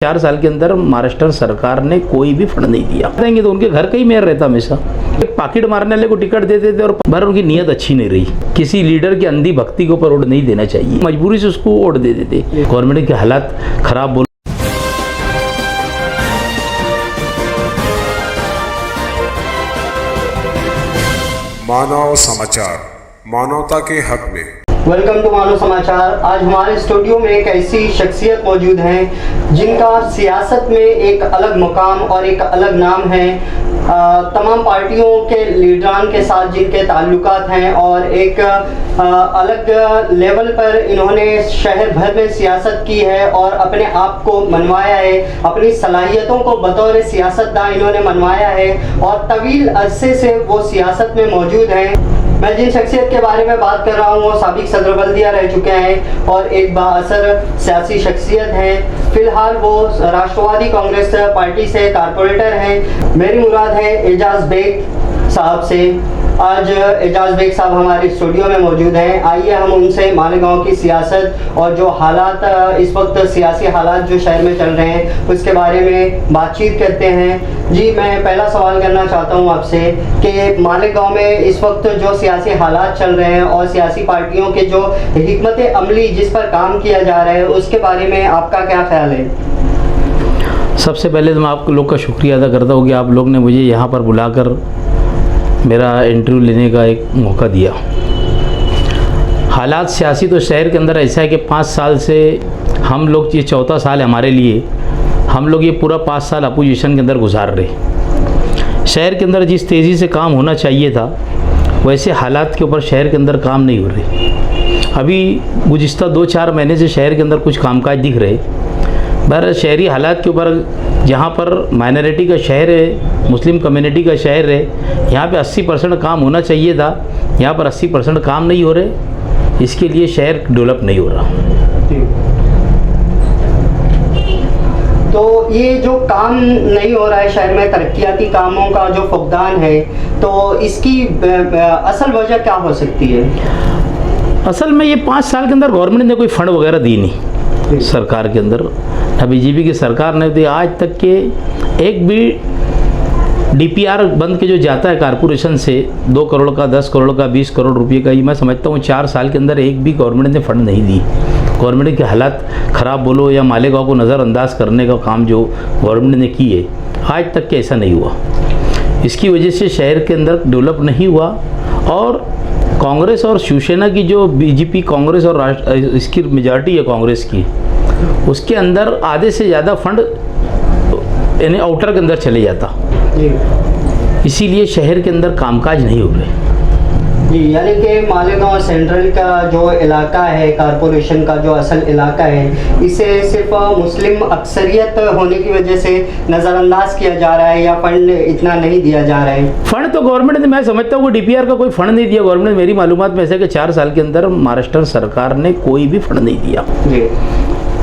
4 साल के अंदर महाराष्ट्र सरकार ने कोई भी फंड नहीं दिया। देंगे तो उनके घर का ही मेयर रहता हमेशा। एक पाकिट मारने वाले को टिकट देते थे और भर उनकी नीयत अच्छी नहीं रही। किसी लीडर की अंधी भक्ति के ऊपर वोट नहीं देना चाहिए, मजबूरी से उसको वोट दे देते। गवर्नमेंट के हालात खराब बोल मानव समाचार, मानवता के हक में। वेलकम टू मानव समाचार। आज हमारे स्टूडियो में एक ऐसी शख्सियत मौजूद हैं जिनका सियासत में एक अलग मुकाम और एक अलग नाम है। तमाम पार्टियों के लीडरान के साथ जिनके ताल्लुकात हैं और एक अलग लेवल पर इन्होंने शहर भर में सियासत की है और अपने आप को मनवाया है। अपनी सलाहियतों को बतौर सियासतदान इन्होंने मनवाया है और तवील अरसे से वो सियासत में मौजूद हैं। मैं जिन शख्सियत के बारे में बात कर रहा हूँ वो साबिक सदर बल्दिया रह चुके हैं और एक बाअसर सियासी शख्सियत हैं। फिलहाल वो राष्ट्रवादी कांग्रेस पार्टी से कारपोरेटर हैं। मेरी मुराद है एजाज बेग साहब से। आज एजाज बेग साहब हमारे स्टूडियो में मौजूद हैं। आइए हम उनसे मालेगांव की सियासत और जो हालात इस वक्त सियासी हालात जो शहर में चल रहे हैं उसके बारे में बातचीत करते हैं। जी, मैं पहला सवाल करना चाहता हूं आपसे कि मालेगांव में इस वक्त जो सियासी हालात चल रहे हैं और सियासी पार्टियों के जो हिकमत अमली जिस पर काम किया जा रहा है उसके बारे में आपका क्या ख्याल है? सबसे पहले तो मैं आप लोग का शुक्रिया अदा करता हूँ कि आप लोग ने मुझे यहाँ पर बुलाकर मेरा इंटरव्यू लेने का एक मौका दिया। हालात सियासी तो शहर के अंदर ऐसा है कि 5 साल से हम लोग, ये 4था साल है हमारे लिए, हम लोग ये पूरा 5 साल अपोजिशन के अंदर गुजार रहे। शहर के अंदर जिस तेज़ी से काम होना चाहिए था वैसे हालात के ऊपर शहर के अंदर काम नहीं हो रहे। अभी गुज़िश्ता 2-4 महीने से शहर के अंदर कुछ कामकाज दिख रहे। बहरहाल शहरी हालात के ऊपर, जहाँ पर माइनॉरिटी का शहर है, मुस्लिम कम्युनिटी का शहर है, यहाँ पे 80% काम होना चाहिए था, यहाँ पर 80% काम नहीं हो रहे। इसके लिए शहर डेवलप नहीं हो रहा। तो ये जो काम नहीं हो रहा है शहर में, तरक्याती कामों का जो फुकदान है, तो इसकी असल वजह क्या हो सकती है? असल में ये 5 साल के अंदर गवर्नमेंट ने कोई फंड वगैरह दी नहीं। सरकार के अंदर बीजेपी की सरकार ने दी, आज तक के एक भी डीपीआर बंद के जो जाता है कारपोरेशन से 2 करोड़ का, 10 करोड़ का, 20 करोड़ रुपए का, ये मैं समझता हूँ 4 साल के अंदर एक भी गवर्नमेंट ने फंड नहीं दी। गवर्नमेंट के हालात ख़राब बोलो या मालेगांव को नज़रअंदाज करने का काम जो गवर्नमेंट ने की है, आज तक के ऐसा नहीं हुआ। इसकी वजह से शहर के अंदर डेवलप नहीं हुआ। और कांग्रेस और शिवसेना की जो बीजेपी कांग्रेस और इसकी मेजॉरिटी है कांग्रेस की, उसके अंदर आधे से ज़्यादा फंड यानी आउटर के अंदर चले जाता। इसीलिए शहर के अंदर कामकाज नहीं हो रहे। जी, यानी कि मालेगांव सेंट्रल का जो इलाका है, कारपोरेशन का जो असल इलाका है, इसे सिर्फ मुस्लिम अक्सरियत होने की वजह से नज़रअंदाज किया जा रहा है या फंड इतना नहीं दिया जा रहा है। फंड तो गवर्नमेंट ने, मैं समझता हूँ कि डीपीआर का कोई फंड नहीं दिया गवर्नमेंट। मेरी मालूमात में ऐसा कि 4 साल के अंदर महाराष्ट्र सरकार ने कोई भी फंड नहीं दिया। जी,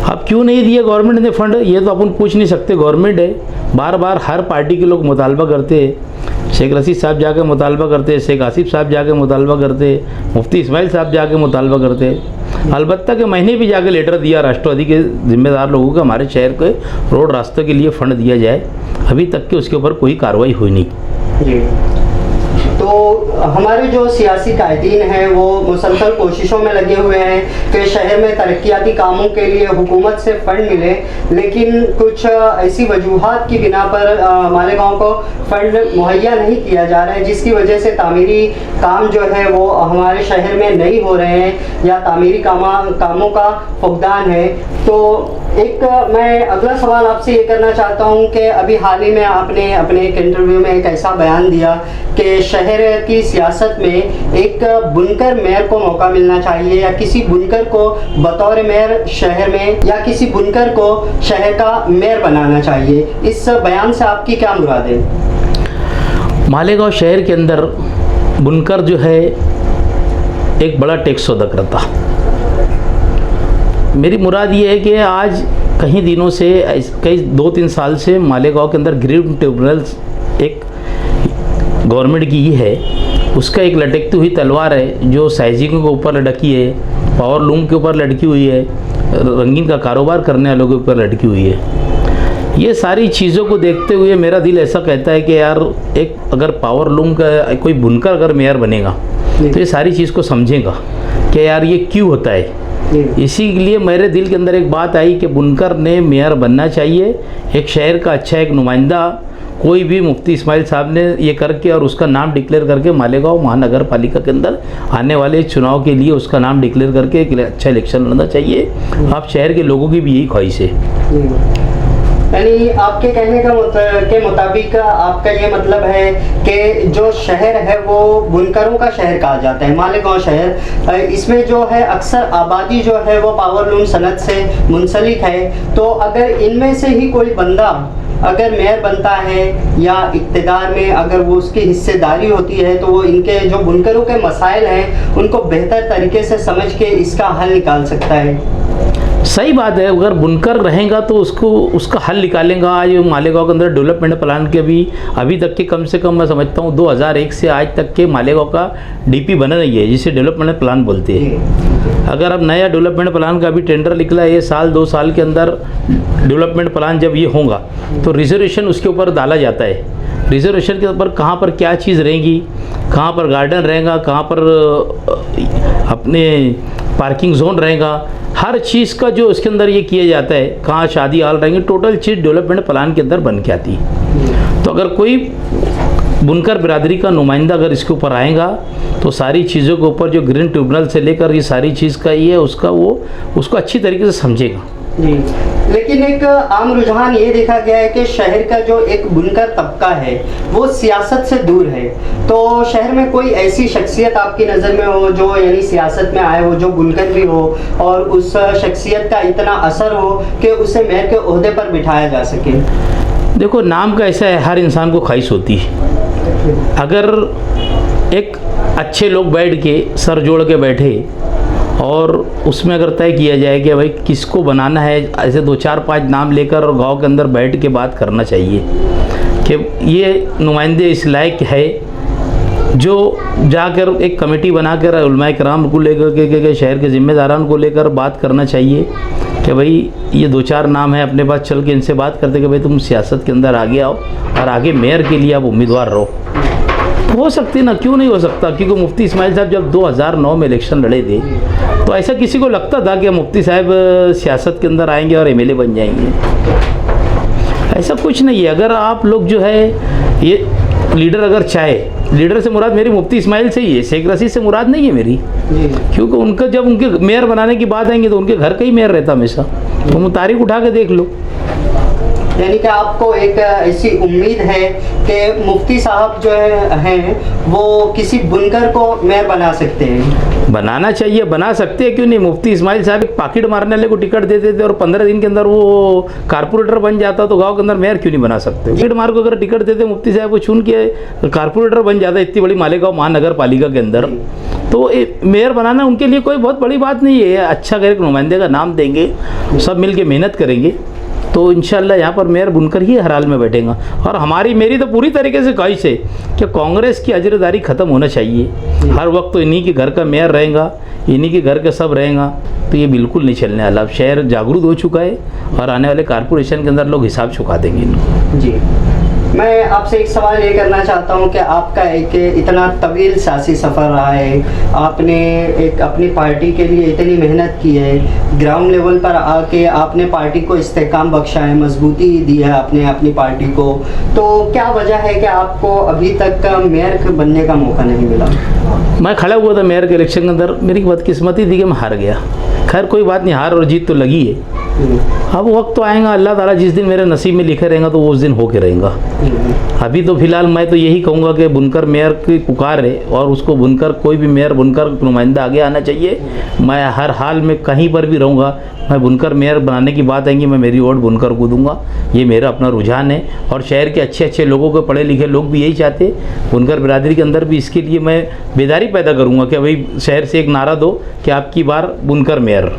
अब क्यों नहीं दिया गवर्नमेंट ने फंड, ये तो अपन पूछ नहीं सकते। गवर्नमेंट है, बार बार हर पार्टी के लोग मुतालबा करते हैं। शेख रशीद साहब जाके मुतालबा करते, शेख आसिफ साहब जाके मुतालबा करते, मुफ्ती इस्माइल साहब जाके मुतालबा करते। अलबत्ता के महीने भी जाके लेटर दिया राष्ट्रवादी के जिम्मेदार लोगों को, हमारे शहर के रोड रास्ते के लिए फ़ंड दिया जाए। अभी तक के उसके ऊपर कोई कार्रवाई हुई नहीं। जी, तो हमारे जो सियासी कायदीन हैं वो मुसलसल कोशिशों में लगे हुए हैं कि शहर में तरक्याती कामों के लिए हुकूमत से फंड मिले, लेकिन कुछ ऐसी वजूहात की बिना पर मालेगांव को फंड मुहैया नहीं किया जा रहा है, जिसकी वजह से तामीरी काम जो है वो हमारे शहर में नहीं हो रहे हैं या तामीरी कामों का फुकदान है। तो एक मैं अगला सवाल आपसे ये करना चाहता हूँ कि अभी हाल ही में आपने अपने एक इंटरव्यू में एक ऐसा बयान दिया कि शहर की सियासत में एक बुनकर मेयर को मौका मिलना चाहिए या किसी बुनकर को बतौर मेयर शहर में, या किसी बुनकर को शहर का मेयर बनाना चाहिए। इस बयान से आपकी क्या मुराद है? मालेगांव शहर के अंदर बुनकर जो है एक बड़ा टैक्स अदा करता। मेरी मुराद ये है कि आज कई दिनों से, कई 2-3 साल से मालेगांव के अंदर ग्रीन ट्रिब्यूनल्स एक गवर्नमेंट की ही है, उसका एक लटकती हुई तलवार है जो साइजिंग के ऊपर लटकी है, पावर लूम के ऊपर लटकी हुई है, रंगीन का कारोबार करने वालों के ऊपर लटकी हुई है। ये सारी चीज़ों को देखते हुए मेरा दिल ऐसा कहता है कि यार एक अगर पावर लूम का कोई बुनकर अगर मेयर बनेगा तो ये सारी चीज़ को समझेगा कि यार ये क्यों होता है। इसीलिए मेरे दिल के अंदर एक बात आई कि बुनकर ने मेयर बनना चाहिए, एक शहर का अच्छा एक नुमाइंदा कोई भी मुफ्ती इस्माइल साहब ने ये करके और उसका नाम डिक्लेयर करके मालेगांव महानगर पालिका के अंदर आने वाले चुनाव के लिए उसका नाम डिक्लेयर करके एक अच्छा इलेक्शन लड़ना चाहिए। आप शहर के लोगों की भी यही ख्वाहिश है। यानी आपके कहने के मुताबिक आपका ये मतलब है कि जो शहर है वो बुनकरों का शहर कहा जाता है, मालेगांव शहर, इसमें जो है अक्सर आबादी जो है वो पावरलूम सनत से मुंसलिक है। तो अगर इनमें से ही कोई बंदा अगर मेयर बनता है या इक़्तिदार में अगर वो उसकी हिस्सेदारी होती है तो वो इनके जो बुनकरों के मसाइल हैं उनको बेहतर तरीके से समझ के इसका हल निकाल सकता है। सही बात है, अगर बुनकर रहेगा तो उसका हल निकालेगा। आज मालेगांव के अंदर डेवलपमेंट प्लान के भी अभी तक के कम से कम मैं समझता हूँ 2001 से आज तक के मालेगांव का डीपी बना नहीं है, जिसे डेवलपमेंट प्लान बोलते हैं। अगर अब नया डेवलपमेंट प्लान का अभी टेंडर निकला है, ये साल 2 साल के अंदर डेवलपमेंट प्लान जब ये होगा तो रिजर्वेशन उसके ऊपर डाला जाता है। रिजर्वेशन के ऊपर कहाँ पर क्या चीज़ रहेंगी, कहाँ पर गार्डन रहेगा, कहाँ पर अपने पार्किंग जोन रहेगा, हर चीज़ का जो उसके अंदर ये किया जाता है, कहाँ शादी हॉल रहेंगे, टोटल चीज़ डेवलपमेंट प्लान के अंदर बन के आती है। तो अगर कोई बुनकर बिरादरी का नुमाइंदा अगर इसके ऊपर आएगा तो सारी चीज़ों के ऊपर जो ग्रीन ट्रिब्यूनल से लेकर ये सारी चीज़ का ये उसको अच्छी तरीके से समझेगा। जी, लेकिन एक आम रुझान ये देखा गया है कि शहर का जो एक बुनकर तबका है वो सियासत से दूर है। तो शहर में कोई ऐसी शख्सियत आपकी नज़र में हो जो यानी सियासत में आए हो, जो बुनकर भी हो और उस शख्सियत का इतना असर हो कि उसे मेयर के ओहदे पर बिठाया जा सके? देखो, नाम का ऐसा है, हर इंसान को ख्वाहिश होती है। अगर एक अच्छे लोग बैठ के सर जोड़ के बैठे और उसमें अगर तय किया जाए कि भाई किसको बनाना है, ऐसे 2-4-5 नाम लेकर और गांव के अंदर बैठ के बात करना चाहिए कि ये नुमाइंदे इस लायक है, जो जाकर एक कमेटी बनाकर उलमाए कराम को लेकर के शहर के ज़िम्मेदारान को लेकर बात करना चाहिए कि भाई ये 2-4 नाम है अपने पास, चल के इनसे बात करते कि भाई तुम सियासत के अंदर आगे आओ और आगे मेयर के लिए आप उम्मीदवार रहो। हो सकती ना, क्यों नहीं हो सकता? क्योंकि मुफ्ती इस्माइल साहब जब 2009 में इलेक्शन लड़े थे तो ऐसा किसी को लगता था कि मुफ्ती साहब सियासत के अंदर आएंगे और एमएलए बन जाएंगे? ऐसा कुछ नहीं है। अगर आप लोग जो है ये लीडर अगर चाहे, लीडर से मुराद मेरी मुफ्ती इस्माइल से ही है, शेख रशीद से मुराद नहीं है मेरी, क्योंकि उनका जब उनके मेयर बनाने की बात आएंगी तो उनके घर का ही मेयर रहता हमेशा। तो तारीख उठा के देख लो। यानी कि आपको एक ऐसी उम्मीद है कि मुफ्ती साहब जो हैं वो किसी बुनकर को मेयर बना सकते हैं? बनाना चाहिए, बना सकते हैं, क्यों नहीं। मुफ्ती इस्माइल साहब एक पाकिट मारने वाले को टिकट देते थे और 15 दिन के अंदर वो कारपोरेटर बन जाता, तो गांव के अंदर मेयर क्यों नहीं बना सकते? पाकिट मार को अगर टिकट देते मुफ्ती साहब को, चुन के कारपोरेटर बन जाता इतनी बड़ी मालेगांव महानगर पालिका के अंदर, तो मेयर बनाना उनके लिए कोई बहुत बड़ी बात नहीं है। अच्छा एक नुमाइंदे का नाम देंगे, सब मिल के मेहनत करेंगे तो इंशाल्लाह यहाँ पर मेयर बुनकर ही हर हाल में बैठेगा। और मेरी तो पूरी तरीके से ख्वाहिश है कि कांग्रेस की अजरदारी ख़त्म होना चाहिए। हर वक्त तो इन्हीं के घर का मेयर रहेगा, इन्हीं के घर का सब रहेगा, तो ये बिल्कुल नहीं चलने वाला। अब शहर जागरूक हो चुका है और आने वाले कारपोरेशन के अंदर लोग हिसाब चुका देंगे इनको। जी, मैं आपसे एक सवाल ये करना चाहता हूँ कि आपका एक इतना तवील सियासी सफ़र रहा है, आपने एक अपनी पार्टी के लिए इतनी मेहनत की है, ग्राउंड लेवल पर आके आपने पार्टी को इस्तेहकाम बख्शा है, मजबूती दी है आपने अपनी पार्टी को, तो क्या वजह है कि आपको अभी तक मेयर बनने का मौका नहीं मिला? मैं खड़ा हुआ था मेयर के इलेक्शन के अंदर, मेरी बदकिस्मती थी कि मैं हार गया। खैर कोई बात नहीं, हार और जीत तो लगी है। अब वक्त तो आएगा, अल्लाह ताला जिस दिन मेरे नसीब में लिखे रहेगा तो वो उस दिन होके रहेगा। अभी तो फिलहाल मैं तो यही कहूँगा कि बुनकर मेयर की पुकार है और उसको बुनकर, कोई भी मेयर बुनकर नुमाइंदा आगे आना चाहिए। मैं हर हाल में कहीं पर भी रहूँगा, मैं बुनकर मेयर बनाने की बात आएंगी, मैं मेरी वोट बुनकर को दूंगा। ये मेरा अपना रुझान है और शहर के अच्छे अच्छे लोगों को, पढ़े लिखे लोग भी यही चाहते। बुनकर बिरादरी के अंदर भी इसके लिए मैं बेदारी पैदा करूँगा कि भाई शहर से एक नारा दो कि आपकी बार बुनकर मेयर।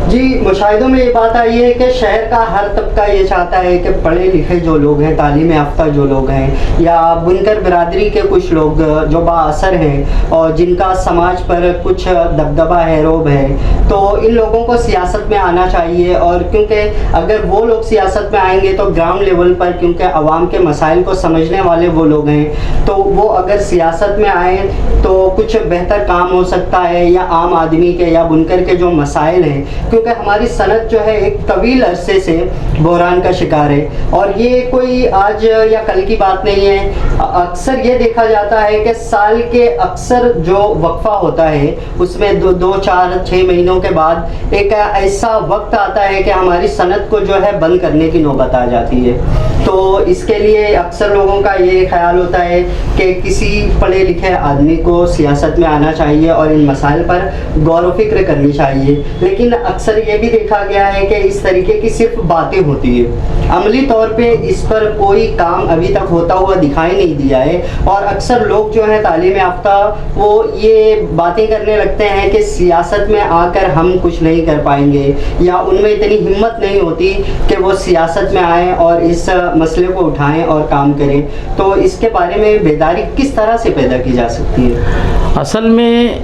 जी, जी, मुशाहिदों में ये बात आई है कि शहर का हर तबका ये चाहता है कि पढ़े लिखे जो लोग हैं, तालीम याफ्ता जो लोग हैं, या बुनकर बिरादरी के कुछ लोग जो बाअसर हैं और जिनका समाज पर कुछ दबदबा है, रोब है, तो इन लोगों को सियासत में आना चाहिए। और क्योंकि अगर वो लोग सियासत में आएंगे तो ग्राउंड लेवल पर, क्योंकि आवाम के मसाइल को समझने वाले वो लोग हैं, तो वो अगर सियासत में आए तो कुछ बेहतर काम हो सकता है, या आम आदमी के या बुनकर के जो मसाइल हैं, क्योंकि हमारी सनत जो है एक तवील अरसे से बहरान का शिकार है। और ये कोई आज या कल की बात नहीं है। अक्सर ये देखा जाता है कि साल के अक्सर जो वक्फा होता है उसमें दो 4-6 महीनों के बाद एक ऐसा वक्त आता है कि हमारी सनत को जो है बंद करने की नौबत आ जाती है। तो इसके लिए अक्सर लोगों का ये ख्याल होता है कि किसी पढ़े लिखे आदमी को सियासत में आना चाहिए और इन मसाइल पर गौर व फिक्र करनी चाहिए। लेकिन अक्सर ये भी देखा गया है कि इस तरीके की सिर्फ बातें होती है, अमली तौर पे इस पर कोई काम अभी तक होता हुआ दिखाई नहीं दिया है। और अक्सर लोग जो हैं तालीम याफ्ता, वो ये बातें करने लगते हैं कि सियासत में आकर हम कुछ नहीं कर पाएंगे, या उनमें इतनी हिम्मत नहीं होती कि वो सियासत में आएँ और इस मसले को उठाएं और काम करें। तो इसके बारे में बेदारी किस तरह से पैदा की जा सकती है? असल में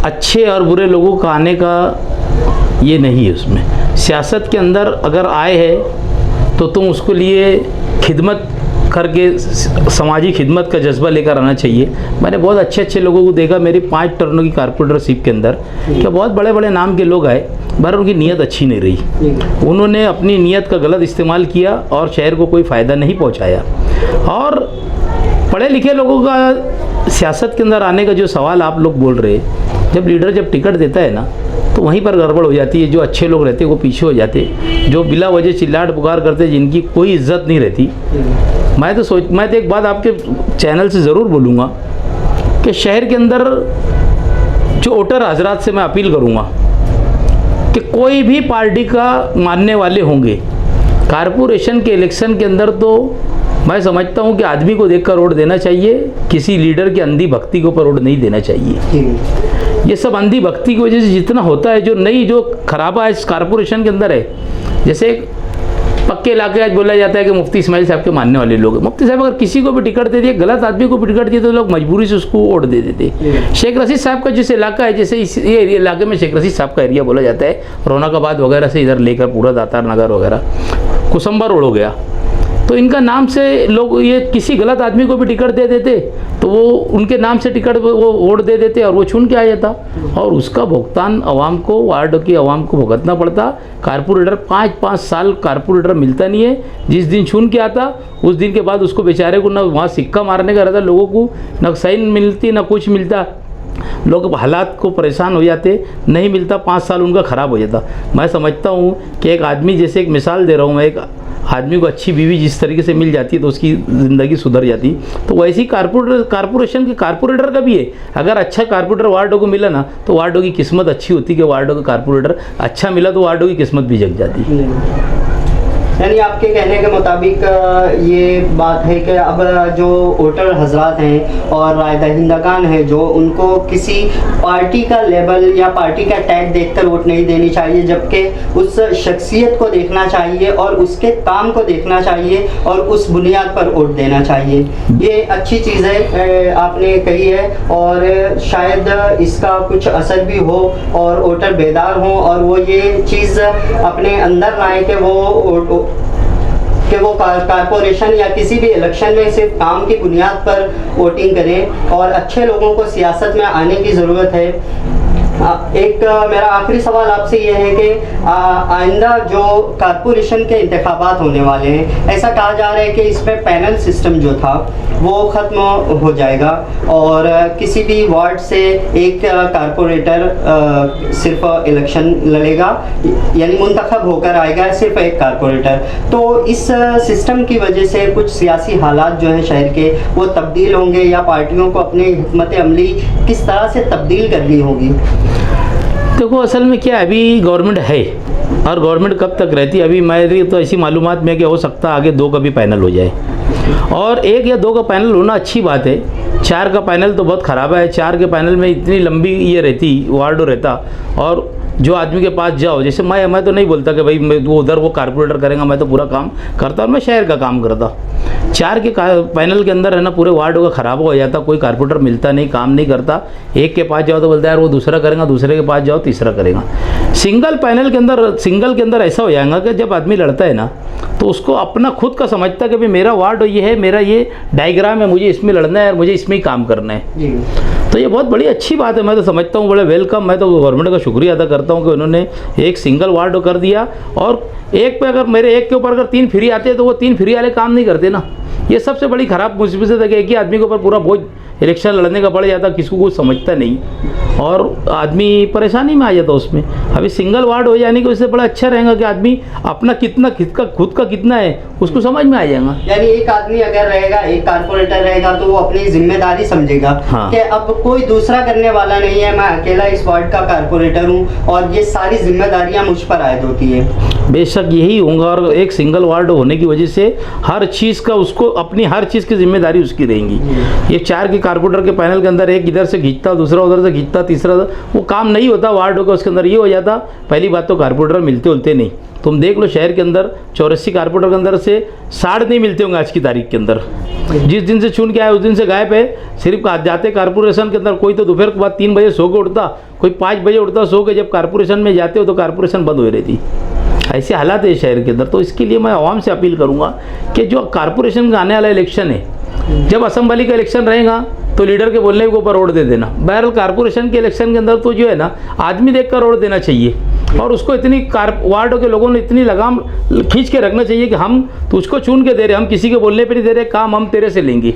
अच्छे और बुरे लोगों का आने का ये नहीं है। उसमें सियासत के अंदर अगर आए हैं तो तुम उसके लिए खिदमत करके समाजी खिदमत का जज्बा लेकर आना चाहिए। मैंने बहुत अच्छे अच्छे लोगों को देखा मेरी 5 टर्नों की कारपोरेटरशिप के अंदर, कि बहुत बड़े बड़े नाम के लोग आए, पर उनकी नीयत अच्छी नहीं रही। उन्होंने अपनी नीयत का गलत इस्तेमाल किया और शहर को कोई फ़ायदा नहीं पहुंचाया। और पढ़े लिखे लोगों का सियासत के अंदर आने का जो सवाल आप लोग बोल रहे, जब लीडर जब टिकट देता है ना, तो वहीं पर गड़बड़ हो जाती है। जो अच्छे लोग रहते वो पीछे हो जाते, जो बिला वजह चिल्लाट पुकार करते, जिनकी कोई इज्जत नहीं रहती। मैं तो एक बात आपके चैनल से ज़रूर बोलूँगा कि शहर के अंदर जो वोटर हजरात से मैं अपील करूँगा कि कोई भी पार्टी का मानने वाले होंगे, कारपोरेशन के इलेक्शन के अंदर तो मैं समझता हूँ कि आदमी को देखकर वोट देना चाहिए, किसी लीडर की अंधी भक्ति के ऊपर वोट नहीं देना चाहिए। ये सब अंधी भक्ति की वजह से जितना होता है, जो खराबा है इस कारपोरेशन के अंदर है। जैसे पक्के इलाके आज बोला जाता है कि मुफ्ती इस्माइल साहब के मानने वाले लोग, मुफ्ती साहब अगर किसी को भी टिकट दे दिए, गलत आदमी को भी टिकट दिए, तो लोग मजबूरी से उसको वोट दे देते। शेख रशीद साहब का जिस इलाका है, जैसे ये इलाके में शेख रशीद साहब का एरिया बोला जाता है, रौनकाबाद वगैरह से इधर लेकर पूरा दातार नगर वगैरह कुसुम्बा रोड हो गया, तो इनका नाम से लोग ये किसी गलत आदमी को भी टिकट दे देते, तो वो उनके नाम से टिकट वो वोट दे देते और वो चुन के आ जाता, और उसका भुगतान आवाम को, वार्ड की आवाम को भुगतना पड़ता। कारपोरेटर 5-5 साल कारपोरेटर मिलता नहीं है। जिस दिन चुन के आता उस दिन के बाद उसको बेचारे को ना वहाँ सिक्का मारने का रहता, लोगों को ना साइन मिलती ना कुछ मिलता, लोग हालात को परेशान हो जाते, नहीं मिलता, 5 साल उनका ख़राब हो जाता। मैं समझता हूँ कि एक आदमी, जैसे एक मिसाल दे रहा हूँ मैं, एक आदमी को अच्छी बीवी जिस तरीके से मिल जाती है तो उसकी ज़िंदगी सुधर जाती, तो वैसे ही कारपोरेशन के कारपोरेटर का भी है। अगर अच्छा कारपोरेटर वार्डों को मिला ना, तो वार्डों की किस्मत अच्छी होती कि वार्डों का कारपोरेटर अच्छा मिला, तो वार्डों की किस्मत भी जग जाती। यानी आपके कहने के मुताबिक ये बात है कि अब जो वोटर हजरात हैं और राय दहिंदगान हैं, जो उनको किसी पार्टी का लेबल या पार्टी का टैग देखकर वोट नहीं देनी चाहिए, जबकि उस शख्सियत को देखना चाहिए और उसके काम को देखना चाहिए और उस बुनियाद पर वोट देना चाहिए। ये अच्छी चीज़ है आपने कही है, और शायद इसका कुछ असर भी हो और वोटर बेदार हों और वो ये चीज़ अपने अंदर लाएँ कि वो कारपोरेशन या किसी भी इलेक्शन में सिर्फ काम की बुनियाद पर वोटिंग करें, और अच्छे लोगों को सियासत में आने की ज़रूरत है। एक मेरा आखिरी सवाल आपसे ये है कि आइंदा जो कारपोरेशन के इंतखाबात होने वाले हैं, ऐसा कहा जा रहा है कि इसमें पैनल सिस्टम जो था वो ख़त्म हो जाएगा और किसी भी वार्ड से एक कारपोरेटर सिर्फ इलेक्शन लड़ेगा, यानी मुंतखब होकर आएगा सिर्फ एक कारपोरेटर। तो इस सिस्टम की वजह से कुछ सियासी हालात जो हैं शहर के, वो तब्दील होंगे, या पार्टियों को अपनी हिकमत अमली किस तरह से तब्दील करनी होगी? देखो, असल में क्या, अभी गवर्नमेंट है और गवर्नमेंट कब तक रहती है, अभी मेरी तो ऐसी मालूमात में कि हो सकता है आगे 2 का भी पैनल हो जाए, और 1 या 2 का पैनल होना अच्छी बात है। 4 का पैनल तो बहुत ख़राब है। 4 के पैनल में इतनी लंबी ये रहती वार्ड रहता, और जो आदमी के पास जाओ, जैसे मैं तो नहीं बोलता कि भाई मैं वो उधर वो कारपोरेटर करेगा, मैं तो पूरा काम करता और मैं शहर का काम करता। 4 के पैनल के अंदर है ना पूरे वार्ड का ख़राब हो जाता, कोई कारपोरेटर मिलता नहीं, काम नहीं करता। एक के पास जाओ तो बोलता है यार वो दूसरा करेगा, दूसरे के पास जाओ तीसरा करेगा। सिंगल के अंदर ऐसा हो जाएगा कि जब आदमी लड़ता है ना तो उसको अपना खुद का समझता है कि भाई मेरा वार्ड ये है, मेरा ये डायग्राम है, मुझे इसमें लड़ना है और मुझे इसमें ही काम करना है। जी। तो ये बहुत बड़ी अच्छी बात है, मैं तो समझता हूँ बड़े वेलकम। मैं तो गवर्नमेंट का शुक्रिया अदा करता हूँ कि उन्होंने एक सिंगल वार्ड कर दिया। और एक पे अगर मेरे एक के ऊपर अगर 3 फ्री आते हैं तो वो 3 फ्री वाले काम नहीं करते ना। ये सबसे बड़ी ख़राब मुसीबत है कि एक ही आदमी के ऊपर पूरा बोझ इलेक्शन लड़ने का पड़ जाता, किसी को कुछ समझता नहीं और आदमी परेशानी में आ जाता उसमें। अभी सिंगल वार्ड हो जाने की वजह से बड़ा अच्छा रहेगा कि आदमी अपना कितना खुद का कितना है उसको समझ में आ जाएगा। यानी एक आदमी अगर रहेगा, एक कारपोरेटर रहेगा तो वो अपनी जिम्मेदारी समझेगा हाँ। कि अब कोई दूसरा करने वाला नहीं है, मैं अकेला इस वार्ड का कारपोरेटर हूँ और ये सारी जिम्मेदारियाँ मुझ पर आयद होती है। बेशक यही होगा। और एक सिंगल वार्ड होने की वजह से हर चीज़ का उसको अपनी हर चीज़ की जिम्मेदारी उसकी रहेंगी। ये 4 के कारपोरेटर के पैनल के अंदर एक इधर से खींचता, दूसरा उधर से खींचता, तीसरा वो काम नहीं होता वार्ड का। उसके अंदर ये हो जाता, पहली बात तो कारपोरेटर मिलते उलते नहीं। तुम देख लो शहर के अंदर 84 कारपोरेटर के अंदर से 60 नहीं मिलते होंगे आज की तारीख के अंदर। जिस दिन से चुन के आए उस दिन से गायब है। सिर्फ जाते कारपोरेशन के अंदर कोई तो दोपहर के बाद 3 बजे सो के उठता, कोई 5 बजे उठता सो के। जब कारपोरेशन में जाते हो तो कारपोरेशन बंद हो रहती। ऐसे हालात है शहर के अंदर। तो इसके लिए मैं आवाम से अपील करूँगा कि जो कारपोरेशन का आने वाला इलेक्शन है, जब असेंबली का इलेक्शन रहेगा तो लीडर के बोलने के ऊपर वोट दे देना। बहरहाल कारपोरेशन के इलेक्शन के अंदर तो जो है ना आदमी देखकर वोट देना चाहिए और उसको इतनी वार्डों के लोगों ने इतनी लगाम खींच के रखना चाहिए कि हम तुझको चुन के दे रहे, हम किसी के बोलने पे नहीं दे रहे, काम हम तेरे से लेंगे।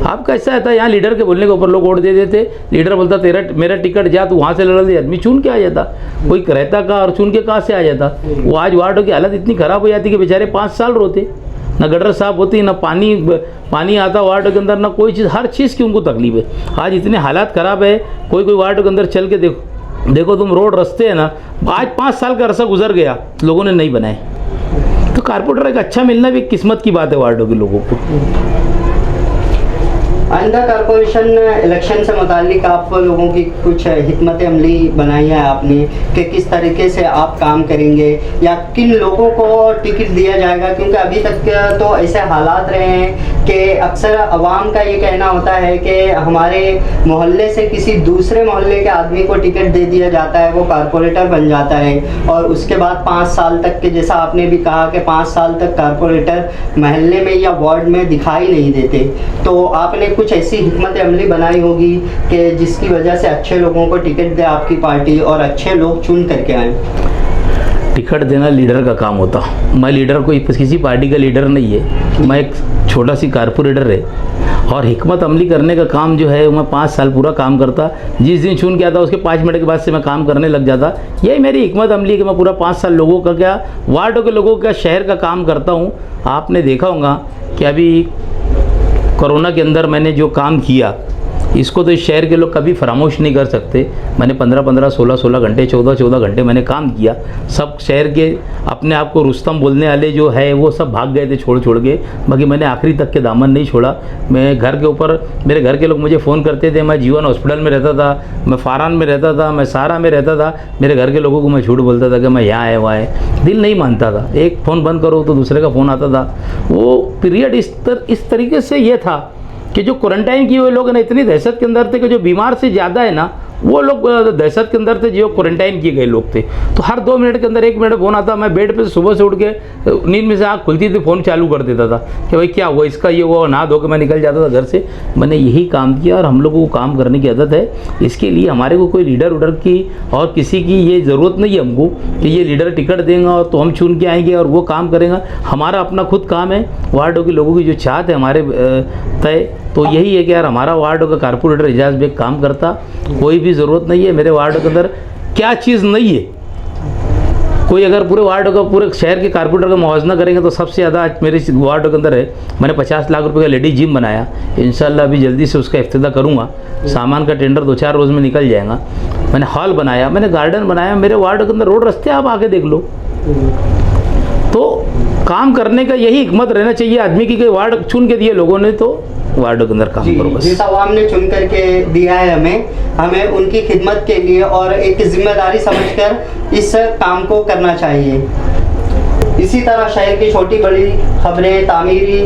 आपका ऐसा था यहाँ लीडर के बोलने के ऊपर लोग वोट दे देते। लीडर बोलता मेरा टिकट जा, तू वहाँ से लड़ दे, आदमी चुन के आ जाता। कोई रहता का और चुन के कहाँ से आ जाता। वो आज वार्डों की हालत इतनी ख़राब हो जाती कि बेचारे 5 साल रोते, ना गटर साफ होती, ना पानी आता वार्ड के अंदर, ना कोई चीज़, हर चीज़ की उनको तकलीफ है। आज इतने हालात ख़राब है, कोई वार्ड के अंदर चल के देखो तुम रोड रास्ते है ना, आज 5 साल का अरसा गुजर गया, लोगों ने नहीं बनाए। तो कारपोरेटर एक अच्छा मिलना भी एक किस्मत की बात है वार्डों के लोगों को। आइंदा कारपोरेशन इलेक्शन से मुतालिक आप लोगों की कुछ हिकमत अमली बनाई है आपने कि किस तरीके से आप काम करेंगे या किन लोगों को टिकट दिया जाएगा? क्योंकि अभी तक तो ऐसे हालात रहे हैं कि अक्सर अवाम का ये कहना होता है कि हमारे मोहल्ले से किसी दूसरे मोहल्ले के आदमी को टिकट दे दिया जाता है, वो कारपोरेटर बन जाता है और उसके बाद 5 साल तक के, जैसा आपने भी कहा कि 5 साल तक कारपोरेटर महल्ले में या वार्ड में दिखाई नहीं देते। तो आपने कुछ ऐसी हिकमत अमली बनाई होगी कि जिसकी वजह से अच्छे लोगों को टिकट दे आपकी पार्टी और अच्छे लोग चुन करके आए। टिकट देना लीडर का काम होता। मैं लीडर कोई किसी पार्टी का लीडर नहीं है, मैं एक छोटा सी कारपोरेटर है और हिकमत अमली करने का काम जो है मैं 5 साल पूरा काम करता। जिस दिन चुन के आता उसके 5 मिनट के बाद से मैं काम करने लग जाता। यही मेरी हिकमत अमली है कि मैं पूरा 5 साल लोगों का क्या, वार्डों के लोगों का, शहर का काम करता हूँ। आपने देखा होगा कि अभी कोरोना के अंदर मैंने जो काम किया इसको तो इस शहर के लोग कभी फरामोश नहीं कर सकते। मैंने 15-15, 16-16 घंटे, 14-14 घंटे मैंने काम किया। सब शहर के अपने आप को रुस्तम बोलने वाले जो है वो सब भाग गए थे छोड़ के, बाकी मैंने आखिरी तक के दामन नहीं छोड़ा। मैं घर के ऊपर, मेरे घर के लोग मुझे फ़ोन करते थे, मैं जीवन हॉस्पिटल में रहता था, मैं फारान में रहता था, मैं सारा में रहता था। मेरे घर के लोगों को मैं झूठ बोलता था कि मैं यहाँ है वहाँ है, दिल नहीं मानता था। एक फ़ोन बंद करो तो दूसरे का फ़ोन आता था। वो पीरियड इस तरीके से ये था कि जो क्वारंटाइन किए हुए लोग ना इतनी दहशत के अंदर थे कि जो बीमार से ज़्यादा है ना वो लोग दहशत के अंदर थे, जो क्वारंटाइन किए गए लोग थे। तो हर 2 मिनट के अंदर 1 मिनट फ़ोन आता। मैं बेड पे सुबह से उठ के नींद में से आँख खुलती थी फ़ोन चालू कर देता था कि भाई क्या हुआ, इसका ये हुआ, नहा धो के मैं निकल जाता था घर से। मैंने यही काम किया और हम लोगों को काम करने की आदत है। इसके लिए हमारे को कोई लीडर उडर की और किसी की ये ज़रूरत नहीं है हमको कि ये लीडर टिकट देगा और तो हम चुन के आएंगे और वो काम करेगा। हमारा अपना खुद काम है। वार्डों के लोगों की जो चाहत है हमारे तय, तो यही है कि यार हमारा वार्ड का कारपोरेटर एजाज बेग काम करता। कोई भी ज़रूरत नहीं है मेरे वार्ड के अंदर, क्या चीज़ नहीं है। कोई अगर पूरे वार्ड का, पूरे शहर के कारपोरेटर का मुआवजा करेंगे तो सबसे ज़्यादा आज मेरे वार्ड के अंदर है। मैंने 50 लाख रुपए का लेडीज जिम बनाया, इंशाल्लाह अभी जल्दी से उसका इफ्तिताह करूँगा। सामान का टेंडर 2-4 रोज़ में निकल जाएगा। मैंने हॉल बनाया, मैंने गार्डन बनाया। मेरे वार्ड के अंदर रोड रास्ते आप आके देख लो। तो काम करने का यही हिकमत रहना चाहिए आदमी की। वार्ड चुन के दिए लोगों ने तो वार्डों के अंदर काम करो बस। जिस आवाम ने चुन करके दिया है हमें उनकी खिदमत के लिए और एक जिम्मेदारी समझकर इस काम को करना चाहिए। इसी तरह शहर की छोटी बड़ी खबरें, तामीरी